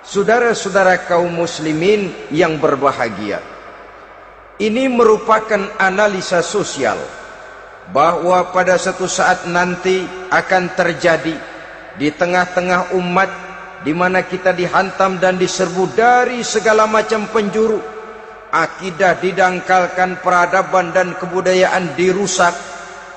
Saudara-saudara kaum muslimin yang berbahagia, ini merupakan analisa sosial bahwa pada suatu saat nanti akan terjadi di tengah-tengah umat di mana kita dihantam dan diserbu dari segala macam penjuru. Akidah didangkalkan, peradaban dan kebudayaan dirusak,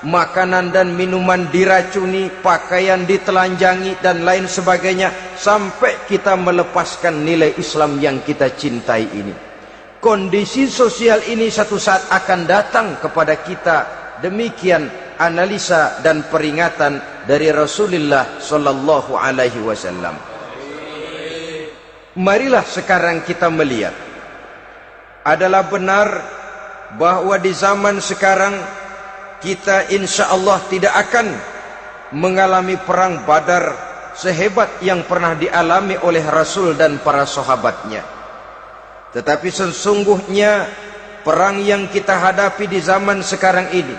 makanan dan minuman diracuni, pakaian ditelanjangi dan lain sebagainya, sampai kita melepaskan nilai Islam yang kita cintai ini. Kondisi sosial ini satu saat akan datang kepada kita. Demikian analisa dan peringatan dari Rasulullah sallallahu alaihi wasallam. Marilah sekarang kita melihat, adalah benar bahwa di zaman sekarang kita insya Allah tidak akan mengalami perang Badar sehebat yang pernah dialami oleh Rasul dan para sahabatnya. Tetapi sesungguhnya perang yang kita hadapi di zaman sekarang ini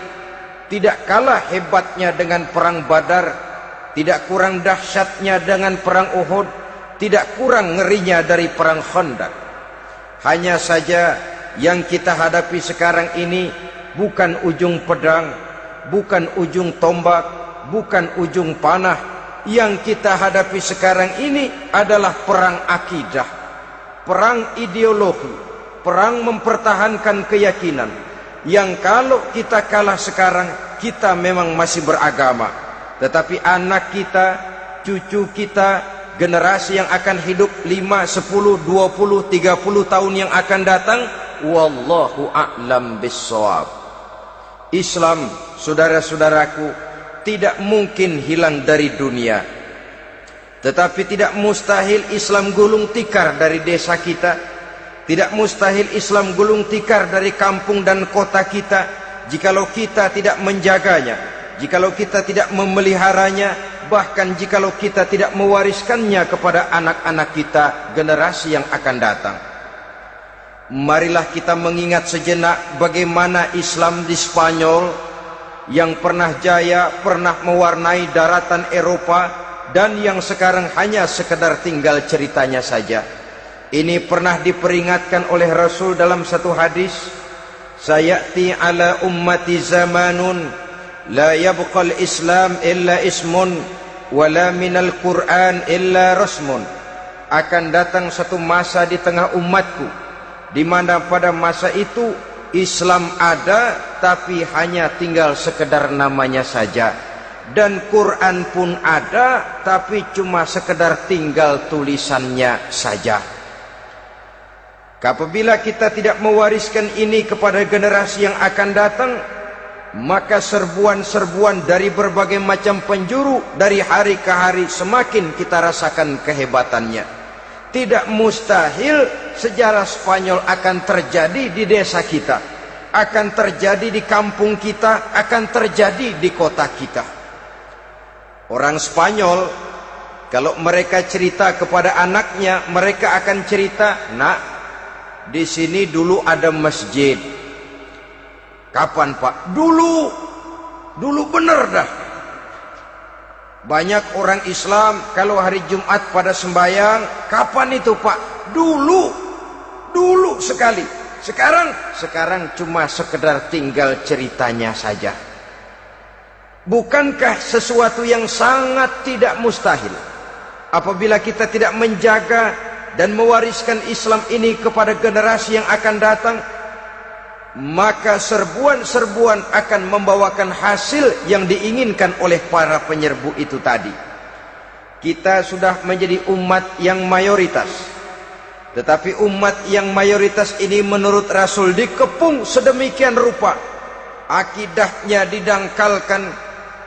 tidak kalah hebatnya dengan perang Badar, tidak kurang dahsyatnya dengan perang Uhud, tidak kurang ngerinya dari perang Khandaq. Hanya saja yang kita hadapi sekarang ini bukan ujung pedang, bukan ujung tombak, bukan ujung panah. Yang kita hadapi sekarang ini adalah perang akidah, perang ideologi, perang mempertahankan keyakinan. Yang kalau kita kalah sekarang, kita memang masih beragama, tetapi anak kita, cucu kita, generasi yang akan hidup 5, 10, 20, 30 tahun yang akan datang, wallahu a'lam bissawab. Islam, saudara-saudaraku, tidak mungkin hilang dari dunia. Tetapi tidak mustahil Islam gulung tikar dari desa kita. Tidak mustahil Islam gulung tikar dari kampung dan kota kita, jikalau kita tidak menjaganya, jikalau kita tidak memeliharanya, bahkan jikalau kita tidak mewariskannya kepada anak-anak kita, generasi yang akan datang. Marilah kita mengingat sejenak bagaimana Islam di Spanyol yang pernah jaya, pernah mewarnai daratan Eropa, dan yang sekarang hanya sekedar tinggal ceritanya saja. Ini pernah diperingatkan oleh Rasul dalam satu hadis, sayati ala ummati zamanun la yabqal Islam illa ismun wala minal Quran illa rasmun. Akan datang satu masa di tengah umatku di mana pada masa itu Islam ada tapi hanya tinggal sekedar namanya saja, dan Quran pun ada tapi cuma sekedar tinggal tulisannya saja. Apabila kita tidak mewariskan ini kepada generasi yang akan datang, maka serbuan-serbuan dari berbagai macam penjuru dari hari ke hari semakin kita rasakan kehebatannya. Tidak mustahil sejarah Spanyol akan terjadi di desa kita, akan terjadi di kampung kita, akan terjadi di kota kita. Orang Spanyol kalau mereka cerita kepada anaknya, mereka akan cerita, "Nak, di sini dulu ada masjid." Kapan, Pak? Dulu bener dah. Banyak orang Islam kalau hari Jumat pada sembahyang, kapan itu, Pak? Dulu sekali. Sekarang cuma sekedar tinggal ceritanya saja. Bukankah sesuatu yang sangat tidak mustahil apabila kita tidak menjaga dan mewariskan Islam ini kepada generasi yang akan datang, maka serbuan-serbuan akan membawakan hasil yang diinginkan oleh para penyerbu itu tadi. Kita sudah menjadi umat yang mayoritas, tetapi umat yang mayoritas ini menurut Rasul dikepung sedemikian rupa, akidahnya didangkalkan,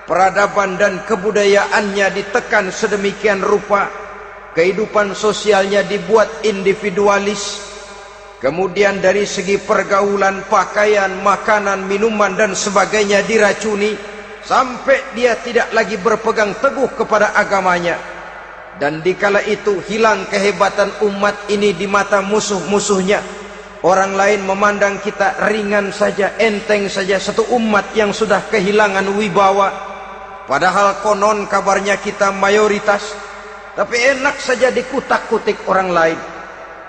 peradaban dan kebudayaannya ditekan sedemikian rupa, kehidupan sosialnya dibuat individualis, kemudian dari segi pergaulan, pakaian, makanan, minuman dan sebagainya diracuni, sampai dia tidak lagi berpegang teguh kepada agamanya. Dan dikala itu hilang kehebatan umat ini di mata musuh-musuhnya. Orang lain memandang kita ringan saja, enteng saja, satu umat yang sudah kehilangan wibawa. Padahal konon kabarnya kita mayoritas, tapi enak saja dikutak-kutik orang lain.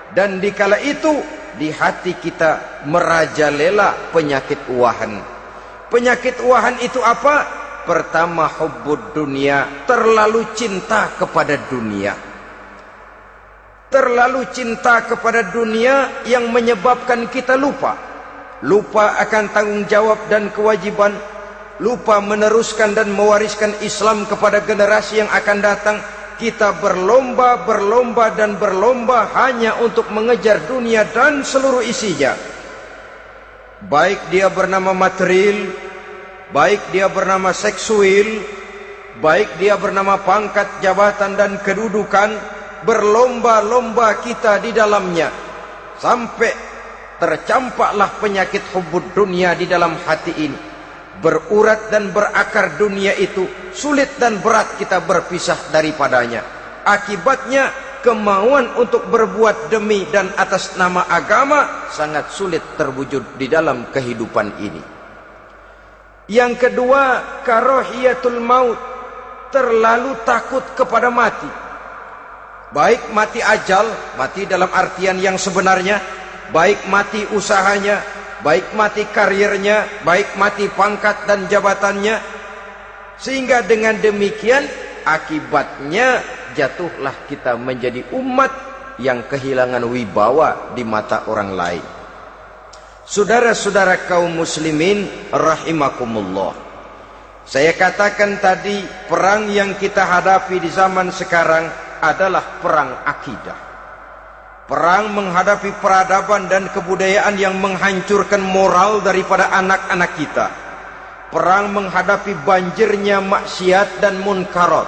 Dan dikala itu di hati kita merajalela penyakit uahan. Penyakit uahan itu apa? Pertama, hubbud dunia, terlalu cinta kepada dunia. Terlalu cinta kepada dunia yang menyebabkan kita lupa akan tanggung jawab dan kewajiban, lupa meneruskan dan mewariskan Islam kepada generasi yang akan datang. Kita berlomba hanya untuk mengejar dunia dan seluruh isinya. Baik dia bernama material, baik dia bernama seksual, baik dia bernama pangkat, jabatan dan kedudukan, berlomba-lomba kita di dalamnya. Sampai tercampaklah penyakit hubbud dunia di dalam hati ini. Berurat dan berakar dunia itu, sulit dan berat kita berpisah daripadanya. Akibatnya kemauan untuk berbuat demi dan atas nama agama sangat sulit terwujud di dalam kehidupan ini. Yang kedua, karahiyatul maut, terlalu takut kepada mati. Baik mati ajal, mati dalam artian yang sebenarnya, baik mati usahanya, baik mati karirnya, baik mati pangkat dan jabatannya. Sehingga dengan demikian akibatnya jatuhlah kita menjadi umat yang kehilangan wibawa di mata orang lain. Saudara-saudara kaum muslimin rahimakumullah, saya katakan tadi, perang yang kita hadapi di zaman sekarang adalah perang akidah. Perang menghadapi peradaban dan kebudayaan yang menghancurkan moral daripada anak-anak kita. Perang menghadapi banjirnya maksiat dan munkarat.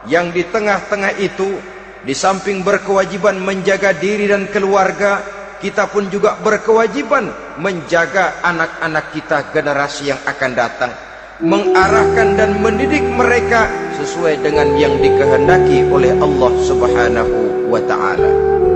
Yang di tengah-tengah itu, di samping berkewajiban menjaga diri dan keluarga, kita pun juga berkewajiban menjaga anak-anak kita, generasi yang akan datang. Mengarahkan dan mendidik mereka sesuai dengan yang dikehendaki oleh Allah Subhanahu wa ta'ala.